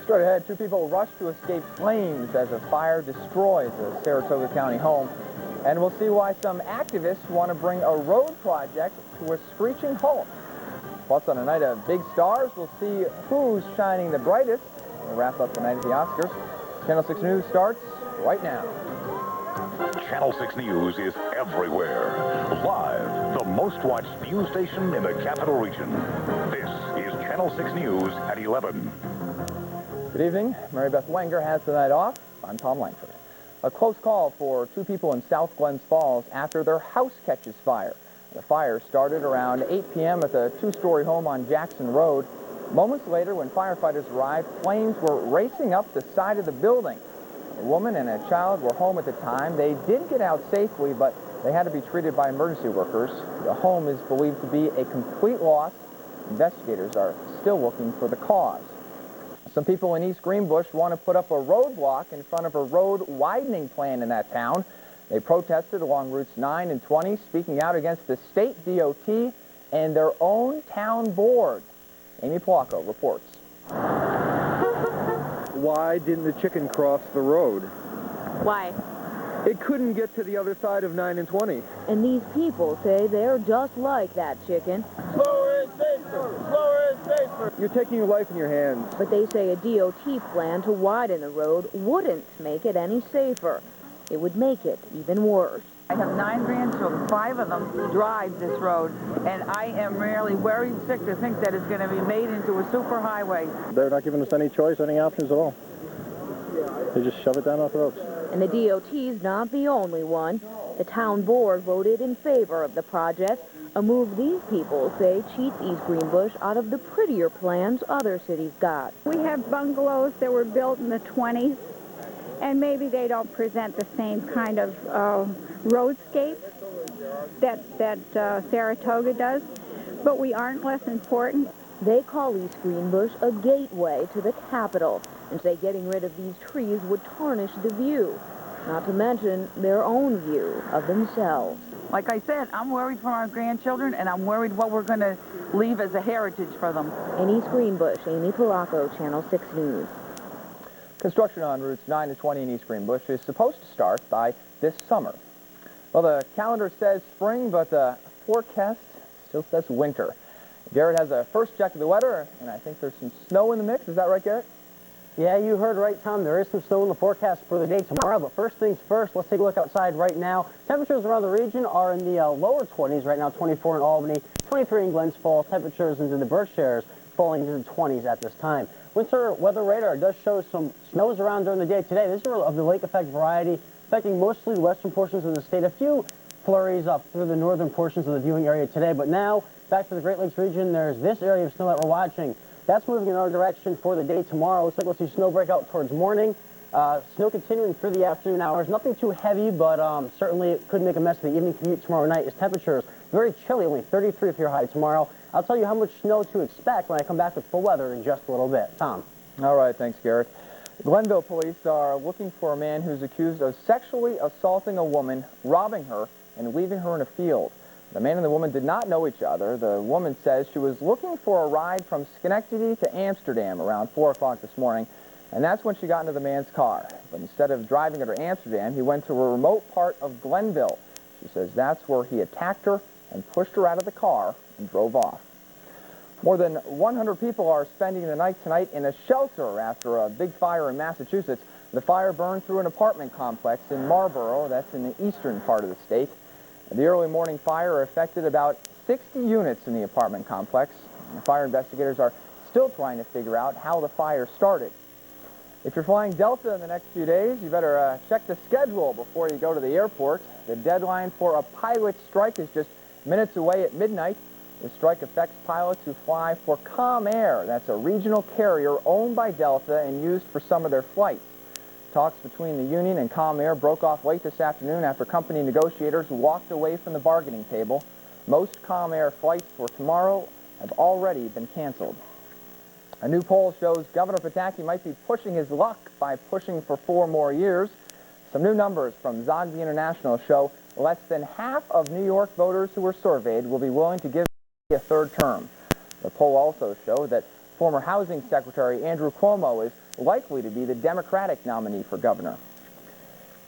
Straight ahead, two people rush to escape flames as a fire destroys a Saratoga County home. And we'll see why some activists want to bring a road project to a screeching halt. Plus, on a night of big stars, we'll see who's shining the brightest. We'll wrap up the night at the Oscars. Channel 6 News starts right now. Channel 6 News is everywhere. Live, the most watched news station in the capital region. This is Channel 6 News at 11. Good evening. Mary Beth Wenger has the night off. I'm Tom Langford. A close call for two people in South Glens Falls after their house catches fire. The fire started around 8 p.m. at the two-story home on Jackson Road. Moments later, when firefighters arrived, flames were racing up the side of the building. A woman and a child were home at the time. They did get out safely, but they had to be treated by emergency workers. The home is believed to be a complete loss. Investigators are still looking for the cause. Some people in East Greenbush want to put up a roadblock in front of a road widening plan in that town. They protested along routes 9 and 20, speaking out against the state DOT and their own town board. Amy Polacco reports. Why didn't the chicken cross the road? Why? It couldn't get to the other side of 9 and 20. And these people say they're just like that chicken. Slower and safer! Slower and safer! You're taking your life in your hands. But they say a DOT plan to widen the road wouldn't make it any safer. It would make it even worse. I have 9 grandchildren. 5 of them drive this road, and I am really worried sick to think that it's going to be made into a super highway. They're not giving us any choice, any options at all. They just shove it down our throats. And the DOT's not the only one. The town board voted in favor of the project, a move these people say cheats East Greenbush out of the prettier plans other cities got. We have bungalows that were built in the 20s, and maybe they don't present the same kind of roadscape that Saratoga does, but we aren't less important. They call East Greenbush a gateway to the capital and say getting rid of these trees would tarnish the view, not to mention their own view of themselves. Like I said, I'm worried for our grandchildren, and I'm worried what we're going to leave as a heritage for them. In East Greenbush, Amy Polacco, Channel 6 News. Construction on routes 9 and 20 in East Greenbush is supposed to start by this summer. Well, the calendar says spring, but the forecast still says winter. Garrett has a first check of the weather, and I think there's some snow in the mix. Is that right, Garrett? Yeah, you heard right, Tom. There is some snow in the forecast for the day tomorrow, but first things first, let's take a look outside right now. Temperatures around the region are in the lower 20s right now, 24 in Albany, 23 in Glens Falls. Temperatures into the Berkshires falling into the 20s at this time. Winter weather radar does show some snows around during the day today. These are of the lake effect variety, affecting mostly the western portions of the state. A few flurries up through the northern portions of the viewing area today, but now back to the Great Lakes region, there's this area of snow that we're watching. That's moving in our direction for the day tomorrow. Looks like we'll see snow break out towards morning. Snow continuing through the afternoon hours. Nothing too heavy, but certainly it could make a mess of the evening commute tomorrow night. As temperatures very chilly, only 33 if you're high tomorrow. I'll tell you how much snow to expect when I come back with full weather in just a little bit. Tom. All right, thanks, Garrett. Glenville police are looking for a man who's accused of sexually assaulting a woman, robbing her, and leaving her in a field. The man and the woman did not know each other. The woman says she was looking for a ride from Schenectady to Amsterdam around 4 o'clock this morning, and that's when she got into the man's car. But instead of driving her to Amsterdam, he went to a remote part of Glenville. She says that's where he attacked her and pushed her out of the car and drove off. More than 100 people are spending the night tonight in a shelter after a big fire in Massachusetts. The fire burned through an apartment complex in Marlborough, that's in the eastern part of the state. The early morning fire affected about 60 units in the apartment complex. The fire investigators are still trying to figure out how the fire started. If you're flying Delta in the next few days, you better check the schedule before you go to the airport. The deadline for a pilot strike is just minutes away at midnight. The strike affects pilots who fly for ComAir. That's a regional carrier owned by Delta and used for some of their flights. Talks between the union and ComAir broke off late this afternoon after company negotiators walked away from the bargaining table. Most ComAir flights for tomorrow have already been canceled. A new poll shows Governor Pataki might be pushing his luck by pushing for 4 more years. Some new numbers from Zogby International show less than half of New York voters who were surveyed will be willing to give a 3rd term. The poll also showed that Former Housing Secretary Andrew Cuomo is likely to be the Democratic nominee for governor.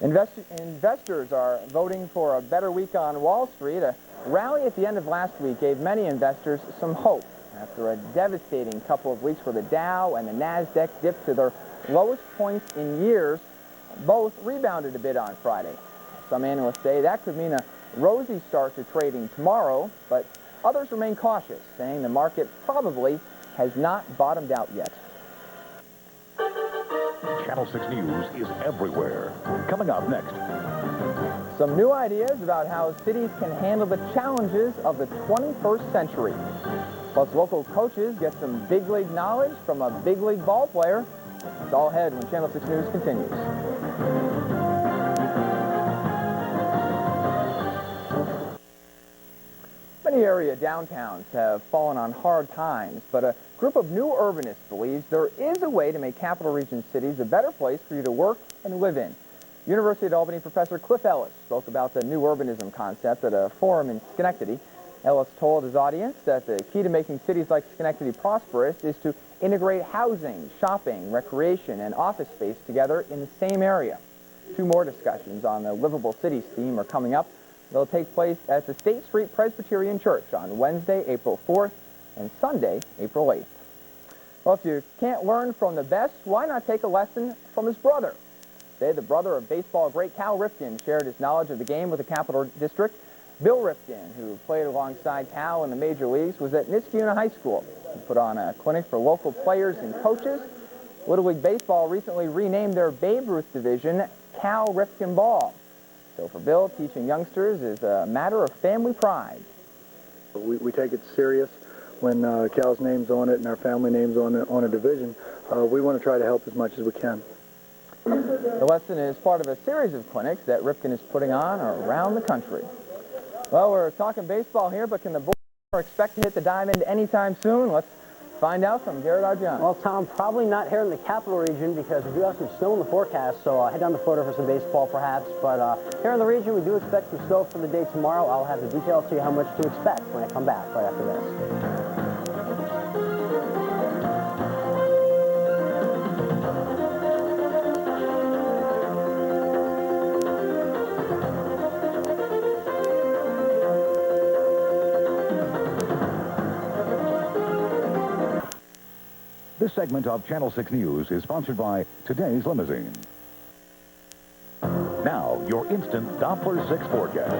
Investors are voting for a better week on Wall Street. A rally at the end of last week gave many investors some hope after a devastating couple of weeks where the Dow and the NASDAQ dipped to their lowest points in years. Both rebounded a bit on Friday. Some analysts say that could mean a rosy start to trading tomorrow, but others remain cautious, saying the market probably has not bottomed out yet. Channel 6 News is everywhere. Coming up next. Some new ideas about how cities can handle the challenges of the 21st century. Plus, local coaches get some big league knowledge from a big league ball player. It's all ahead when Channel 6 News continues. Many area downtowns have fallen on hard times, but a group of new urbanists believes there is a way to make Capital Region cities a better place for you to work and live in. University of Albany professor Cliff Ellis spoke about the new urbanism concept at a forum in Schenectady. Ellis told his audience that the key to making cities like Schenectady prosperous is to integrate housing, shopping, recreation, and office space together in the same area. Two more discussions on the Livable Cities theme are coming up. They'll take place at the State Street Presbyterian Church on Wednesday, April 4th, and Sunday, April 8th. Well, if you can't learn from the best, why not take a lesson from his brother? Today, the brother of baseball great Cal Ripken shared his knowledge of the game with the Capital District. Bill Ripken, who played alongside Cal in the major leagues, was at Niskayuna High School. He put on a clinic for local players and coaches. Little League Baseball recently renamed their Babe Ruth division Cal Ripken Ball. So for Bill, teaching youngsters is a matter of family pride. We take it serious when Cal's name's on it and our family name's on a division. We want to try to help as much as we can. The lesson is part of a series of clinics that Ripken is putting on around the country. Well, we're talking baseball here, but can the Bulls expect to hit the diamond anytime soon? Let's find out from Garett Argianas. Well, Tom, probably not here in the Capital Region because we do have some snow in the forecast, so head down to Florida for some baseball perhaps. But here in the region, we do expect some snow for the day tomorrow. I'll have the details to you how much to expect when I come back right after this. This segment of Channel 6 News is sponsored by today's limousine. Now, your instant Doppler 6 forecast.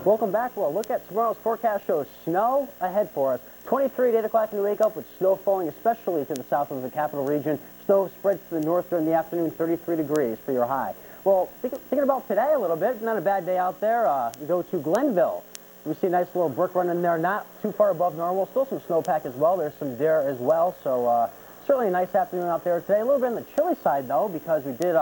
Welcome back. Well, look at tomorrow's forecast shows snow ahead for us. 23 at 8 o'clock in the wake up with snow falling, especially to the south of the Capital Region. Snow spreads to the north during the afternoon, 33 degrees for your high. Well, thinking about today a little bit, not a bad day out there. We go to Glenville. We see a nice little brook running there, not too far above normal. Still some snowpack as well. There's some deer as well, so certainly a nice afternoon out there today. A little bit on the chilly side, though, because we did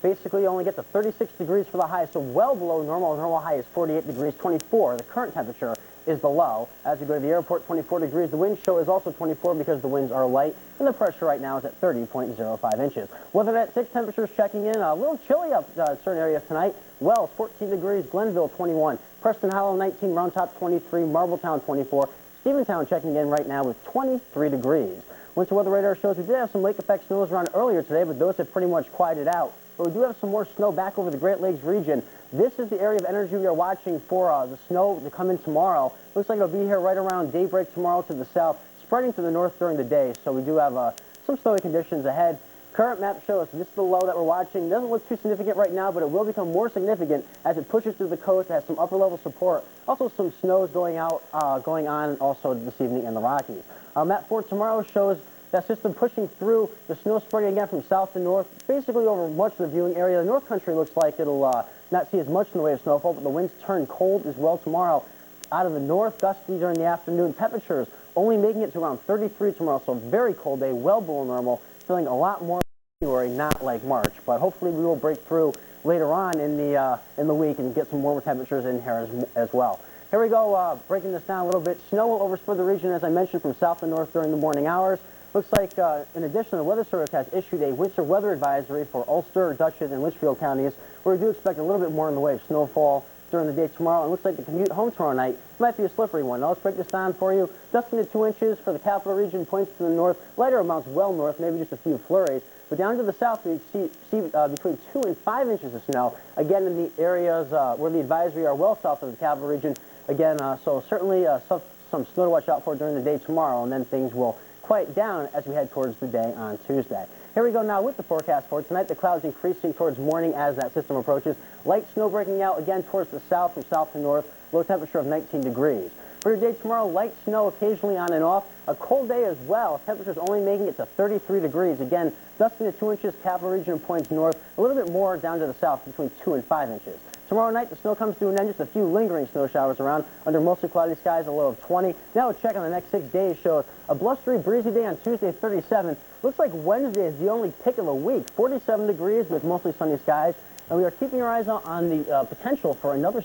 basically only get to 36 degrees for the high, so well below normal. The normal high is 48 degrees, 24. The current temperature is the low. As we go to the airport, 24 degrees. The wind chill is also 24 because the winds are light, and the pressure right now is at 30.05 inches. Weather at 6 temperatures checking in. A little chilly up certain areas tonight. Wells, 14 degrees. Glenville, 21. Preston Hollow, 19. Round Top, 23. Marbletown, 24. Steventown checking in right now with 23 degrees. Winter weather radar shows we did have some lake effect snows around earlier today, but those have pretty much quieted out. But we do have some more snow back over the Great Lakes region. This is the area of energy we are watching for the snow to come in tomorrow. Looks like it'll be here right around daybreak tomorrow to the south, spreading to the north during the day. So we do have some snowy conditions ahead. Current map shows this is the low that we're watching. It doesn't look too significant right now, but it will become more significant as it pushes through the coast. It has some upper level support. Also some snows going on also this evening in the Rockies. Map for tomorrow shows that system pushing through, the snow spreading again from south to north, basically over much of the viewing area. The North Country looks like it'll not see as much in the way of snowfall, but the winds turn cold as well tomorrow. Out of the north, gusty during the afternoon. Temperatures only making it to around 33 tomorrow, so very cold day, well below normal. Feeling a lot more January, not like March, but hopefully we will break through later on in the week and get some warmer temperatures in here as well. Here we go, breaking this down a little bit. Snow will overspread the region, as I mentioned, from south to north during the morning hours. Looks like, in addition, the Weather Service has issued a winter weather advisory for Ulster, Dutchess, and Litchfield counties, where we do expect a little bit more in the way of snowfall during the day tomorrow, and looks like the commute home tomorrow night might be a slippery one. Now let's break this down for you. Dusting to 2 inches for the capital region, points to the north, lighter amounts well north, maybe just a few flurries. But down to the south, we see between 2 and 5 inches of snow, again in the areas where the advisory are well south of the capital region. Again, so certainly some snow to watch out for during the day tomorrow, and then things will quiet down as we head towards the day on Tuesday. Here we go now with the forecast for tonight. The clouds increasing towards morning as that system approaches. Light snow breaking out again towards the south from south to north. Low temperature of 19 degrees. For your day tomorrow, light snow occasionally on and off. A cold day as well. Temperatures only making it to 33 degrees. Again, dusting to 2 inches, capital region and points north. A little bit more down to the south, between 2 and 5 inches. Tomorrow night, the snow comes to an end. Just a few lingering snow showers around under mostly cloudy skies, a low of 20. Now a check on the next 6 days shows a blustery, breezy day on Tuesday, 37. Looks like Wednesday is the only pick of the week, 47 degrees with mostly sunny skies. And we are keeping our eyes on the potential for another